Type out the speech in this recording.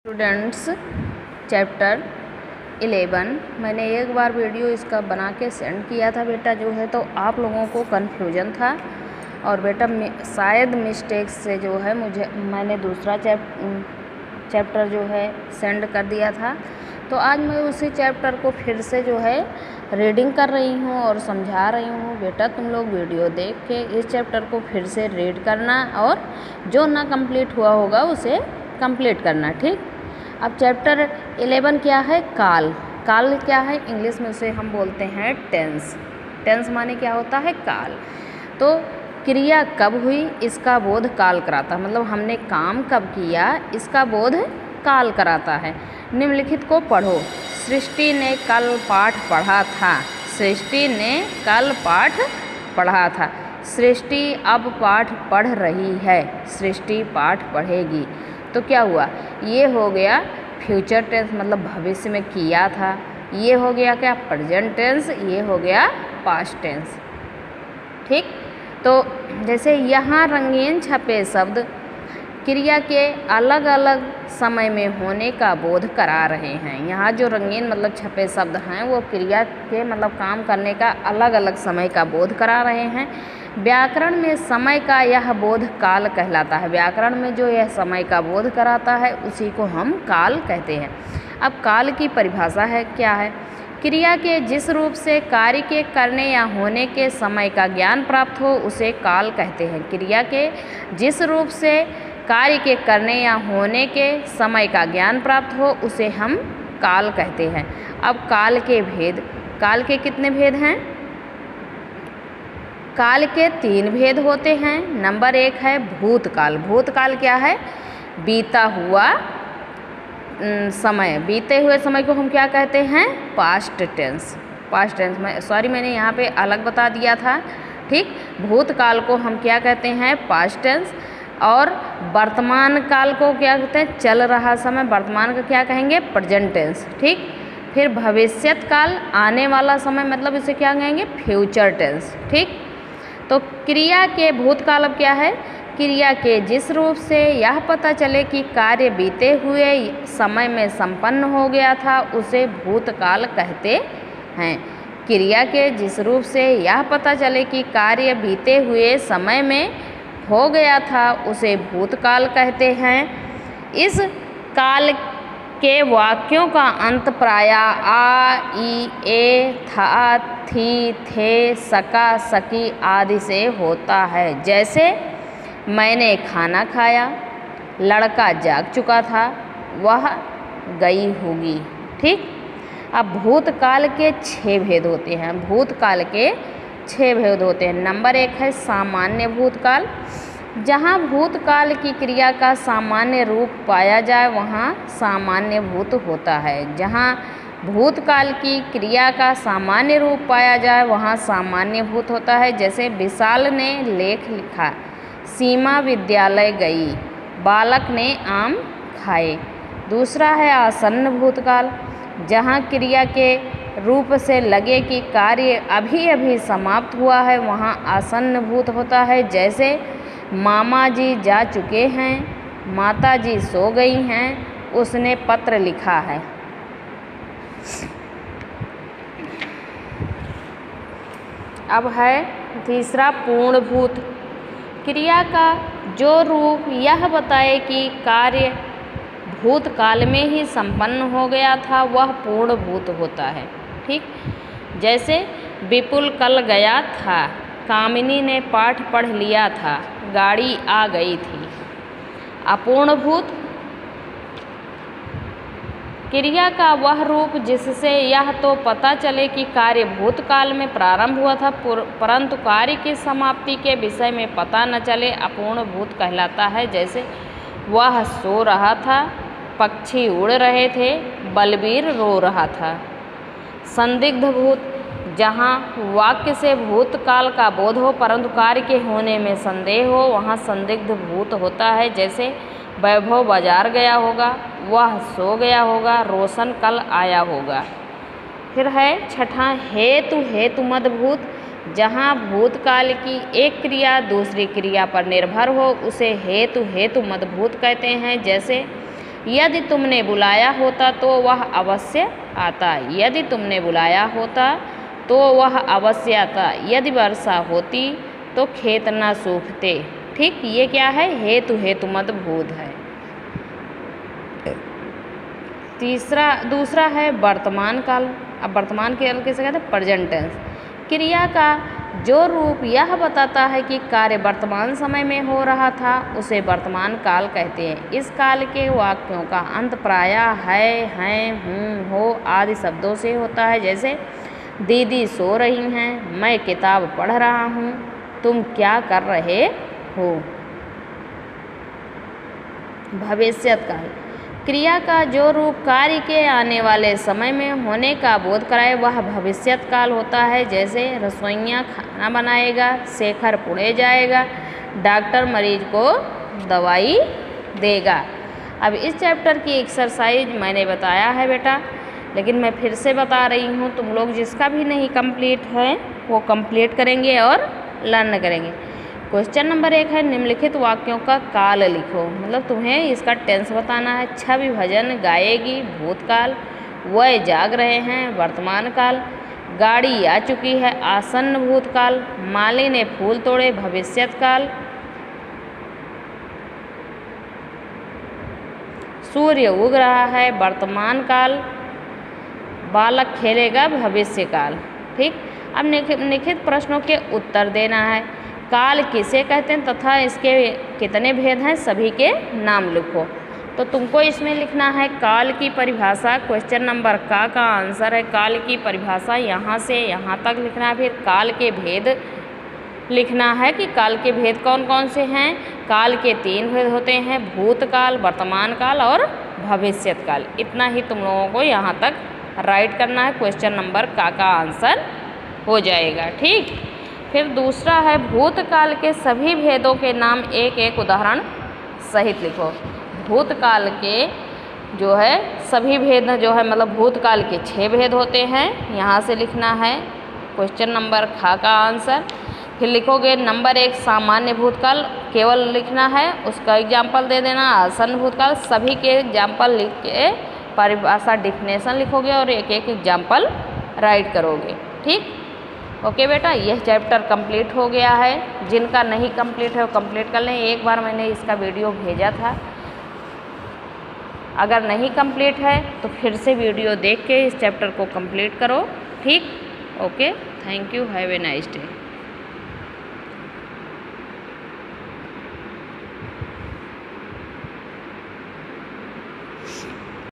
Students chapter 11 मैंने एक बार video इसका बना के सेंड किया था बेटा, जो है तो आप लोगों को कन्फ्यूजन था और बेटा शायद मिस्टेक से जो है मैंने दूसरा चैप्टर जो है सेंड कर दिया था। तो आज मैं उसी चैप्टर को फिर से जो है रीडिंग कर रही हूँ और समझा रही हूँ। बेटा तुम लोग वीडियो देख के इस चैप्टर को फिर से रीड करना और जो ना कंप्लीट हुआ होगा उसे कंप्लीट करना, ठीक। अब चैप्टर 11 क्या है? काल। काल क्या है? इंग्लिश में उसे हम बोलते हैं टेंस। टेंस माने क्या होता है? काल। तो क्रिया कब हुई इसका बोध काल कराता है, मतलब हमने काम कब किया इसका बोध काल कराता है। निम्नलिखित को पढ़ो। सृष्टि ने कल पाठ पढ़ा था। सृष्टि ने कल पाठ पढ़ा था। सृष्टि अब पाठ पढ़ रही है। सृष्टि पाठ पढ़ेगी। तो क्या हुआ? ये हो गया फ्यूचर टेंस, मतलब भविष्य में किया था। ये हो गया क्या? Present tense. ये हो गया पास्ट टेंस, ठीक। तो जैसे यहाँ रंगीन छपे शब्द क्रिया के अलग अलग समय में होने का बोध करा रहे हैं। यहाँ जो रंगीन मतलब छपे शब्द हैं वो क्रिया के मतलब काम करने का अलग अलग समय का बोध करा रहे हैं। व्याकरण में समय का यह बोध काल कहलाता है। व्याकरण में जो यह समय का बोध कराता है उसी को हम काल कहते हैं। अब काल की परिभाषा है क्या है? क्रिया के जिस रूप से कार्य के करने या होने के समय का ज्ञान प्राप्त हो उसे काल कहते हैं। क्रिया के जिस रूप से कार्य के करने या होने के समय का ज्ञान प्राप्त हो उसे हम काल कहते हैं। अब काल के भेद। काल के कितने भेद हैं? काल के 3 भेद होते हैं। नंबर 1 है भूतकाल। भूतकाल क्या है? बीता हुआ समय। बीते हुए समय को हम क्या कहते हैं? Past tense. पास्ट टेंस में मैंने यहाँ पे अलग बता दिया था, ठीक। भूतकाल को हम क्या कहते हैं? Past tense. और वर्तमान काल को क्या कहते हैं? चल रहा समय। वर्तमान का क्या कहेंगे? प्रेजेंट टेंस, ठीक। फिर भविष्यत काल, आने वाला समय, मतलब इसे क्या कहेंगे? फ्यूचर टेंस, ठीक। तो क्रिया के भूतकाल अब क्या है? क्रिया के जिस रूप से यह पता चले कि कार्य बीते हुए समय में संपन्न हो गया था उसे भूतकाल कहते हैं। क्रिया के जिस रूप से यह पता चले कि कार्य बीते हुए समय में हो गया था उसे भूतकाल कहते हैं। इस काल के वाक्यों का अंत प्रायः आ, ई, ए, था, थी, थे, सका, सकी आदि से होता है। जैसे मैंने खाना खाया, लड़का जाग चुका था, वह गई होगी, ठीक। अब भूतकाल के 6 भेद होते हैं। भूतकाल के 6 भेद होते हैं। नंबर 1 है सामान्य भूतकाल। जहाँ भूतकाल की क्रिया का सामान्य रूप पाया जाए वहाँ सामान्य भूत होता है। जहाँ भूतकाल की क्रिया का सामान्य रूप पाया जाए वहाँ सामान्य भूत होता है। जैसे विशाल ने लेख लिखा, सीमा विद्यालय गई, बालक ने आम खाए। दूसरा है आसन्न भूतकाल। जहाँ क्रिया के रूप से लगे कि कार्य अभी अभी समाप्त हुआ है वहाँ आसन्न भूत होता है। जैसे मामा जी जा चुके हैं, माता जी सो गई हैं, उसने पत्र लिखा है। अब है तीसरा पूर्ण भूत। क्रिया का जो रूप यह बताए कि कार्य भूतकाल में ही संपन्न हो गया था वह पूर्ण भूत होता है, ठीक। जैसे विपुल कल गया था, कामिनी ने पाठ पढ़ लिया था, गाड़ी आ गई थी। अपूर्ण भूत। क्रिया का वह रूप जिससे यह तो पता चले कि कार्य भूतकाल में प्रारंभ हुआ था परंतु कार्य की समाप्ति के विषय में पता न चले अपूर्ण भूत कहलाता है। जैसे वह सो रहा था, पक्षी उड़ रहे थे, बलबीर रो रहा था। संदिग्ध भूत। जहाँ वाक्य से भूतकाल का बोध हो परंतु कार्य के होने में संदेह हो वहाँ संदिग्ध भूत होता है। जैसे वैभव बाजार गया होगा, वह सो गया होगा, रोशन कल आया होगा। फिर है छठा हेतु मद भूत। जहाँ भूतकाल की एक क्रिया दूसरी क्रिया पर निर्भर हो उसे हेतु मद भूत कहते हैं। जैसे यदि तुमने बुलाया होता तो वह अवश्य आता। यदि तुमने बुलाया होता तो वह अवश्य आता। यदि वर्षा होती तो खेत न सूखते। ठीक, ये क्या है? हेतु हेतुमत बोध है। दूसरा है वर्तमान काल। अब वर्तमान काल किसे कहते हैं? Present tense. क्रिया का जो रूप यह बताता है कि कार्य वर्तमान समय में हो रहा था उसे वर्तमान काल कहते हैं। इस काल के वाक्यों का अंत प्रायः है, हैं, हूँ, हो आदि शब्दों से होता है। जैसे दीदी सो रही हैं, मैं किताब पढ़ रहा हूँ, तुम क्या कर रहे हो। भविष्यत काल। क्रिया का जो रूप कार्य के आने वाले समय में होने का बोध कराए वह भविष्यत काल होता है। जैसे रसोइया खाना बनाएगा, शेखर पुणे जाएगा, डॉक्टर मरीज को दवाई देगा। अब इस चैप्टर की एक्सरसाइज मैंने बताया है बेटा, लेकिन मैं फिर से बता रही हूँ, तुम लोग जिसका भी नहीं कंप्लीट है वो कंप्लीट करेंगे और लर्न करेंगे। क्वेश्चन नंबर 1 है निम्नलिखित वाक्यों का काल लिखो। मतलब तुम्हें इसका टेंस बताना है। छवि भजन गाएगी, भूतकाल। वह जाग रहे हैं, वर्तमान काल। गाड़ी आ चुकी है, आसन्न भूतकाल। माली ने फूल तोड़े, भविष्यत काल। सूर्य उग रहा है, वर्तमान काल। बालक खेलेगा, भविष्य काल। ठीक, अब निम्नलिखित प्रश्नों के उत्तर देना है। काल किसे कहते हैं तथा इसके कितने भेद हैं, सभी के नाम लिखो। तो तुमको इसमें लिखना है काल की परिभाषा। क्वेश्चन नंबर का आंसर है काल की परिभाषा। यहाँ से यहाँ तक लिखना है। फिर काल के भेद लिखना है कि काल के भेद कौन कौन से हैं। काल के 3 भेद होते हैं, भूतकाल, वर्तमान काल और भविष्यत काल। इतना ही तुम लोगों को यहाँ तक राइट करना है। क्वेश्चन नंबर का आंसर हो जाएगा। ठीक, फिर दूसरा है भूतकाल के सभी भेदों के नाम एक एक उदाहरण सहित लिखो। भूतकाल के जो है सभी भेद जो है मतलब भूतकाल के 6 भेद होते हैं, यहाँ से लिखना है क्वेश्चन नंबर का आंसर। फिर लिखोगे नंबर 1 सामान्य भूतकाल, केवल लिखना है, उसका एग्जाम्पल दे देना। आसन्न भूतकाल, सभी के एग्जाम्पल लिख के परिभाषा डिफिनेशन लिखोगे और एक एक एग्जाम्पल राइट करोगे। ठीक, ओके बेटा, यह चैप्टर कंप्लीट हो गया है। जिनका नहीं कंप्लीट है वो कंप्लीट कर लें। एक बार मैंने इसका वीडियो भेजा था, अगर नहीं कंप्लीट है तो फिर से वीडियो देख के इस चैप्टर को कंप्लीट करो। ठीक, okay, thank you, have a nice day.